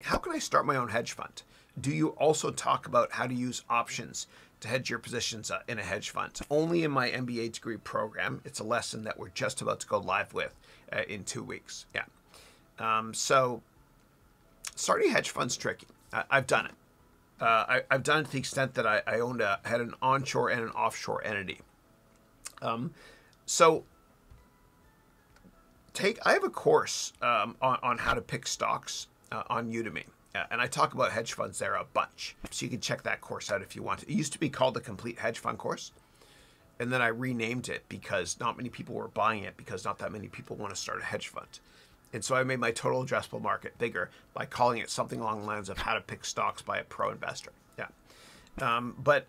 how can I start my own hedge fund? Do you also talk about how to use options to hedge your positions in a hedge fund? Only in my MBA degree program. It's a lesson that we're just about to go live with in 2 weeks. Yeah. So starting a hedge fund's tricky. I've done it. I've done it to the extent that I had an onshore and an offshore entity. So I have a course on how to pick stocks on Udemy. And I talk about hedge funds there a bunch. So you can check that course out if you want. It used to be called the Complete Hedge Fund Course. And then I renamed it because not many people were buying it because not that many people want to start a hedge fund. And so I made my total addressable market bigger by calling it something along the lines of how to pick stocks by a pro investor. Yeah. But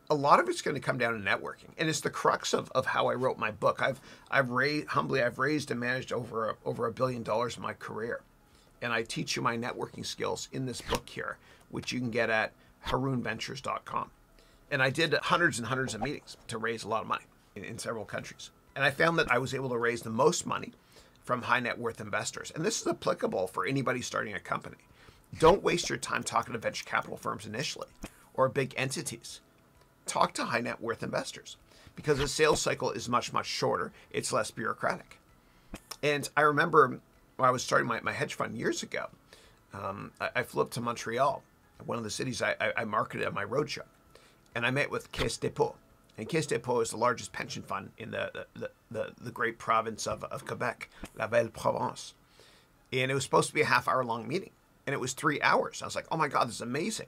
a lot of it's going to come down to networking. And it's the crux of how I wrote my book. I've raised and managed over $1 billion in my career. And I teach you my networking skills in this book here, which you can get at haroonventures.com. And I did hundreds and hundreds of meetings to raise a lot of money in several countries. And I found that I was able to raise the most money from high net worth investors. And this is applicable for anybody starting a company. Don't waste your time talking to venture capital firms initially or big entities. Talk to high net worth investors because the sales cycle is much, much shorter. It's less bureaucratic. And I remember when I was starting my hedge fund years ago, I flew up to Montreal, one of the cities I marketed at my roadshow, and I met with Caisse Dépôt. And Caisse Dépôt is the largest pension fund in the great province of Quebec, La Belle Province. And it was supposed to be a half-hour-long meeting, and it was 3 hours. I was like, oh my God, this is amazing.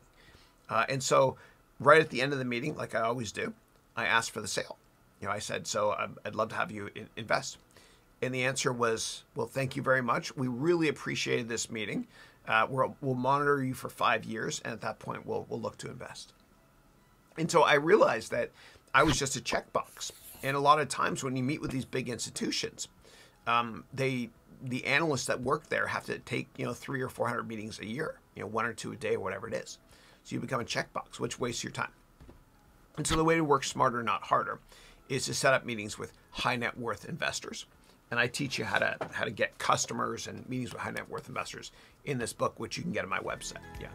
And so right at the end of the meeting, like I always do, I asked for the sale. I said, so I'd love to have you invest. And the answer was, well, thank you very much. We really appreciated this meeting. We'll monitor you for 5 years, and at that point, we'll look to invest. And so I realized that I was just a checkbox. And a lot of times when you meet with these big institutions, the analysts that work there have to take 300 or 400 meetings a year, 1 or 2 a day or whatever it is. So you become a checkbox, which wastes your time. And so the way to work smarter, not harder, is to set up meetings with high net worth investors. And I teach you how to get customers and meetings with high net worth investors in this book, which you can get on my website. Yeah.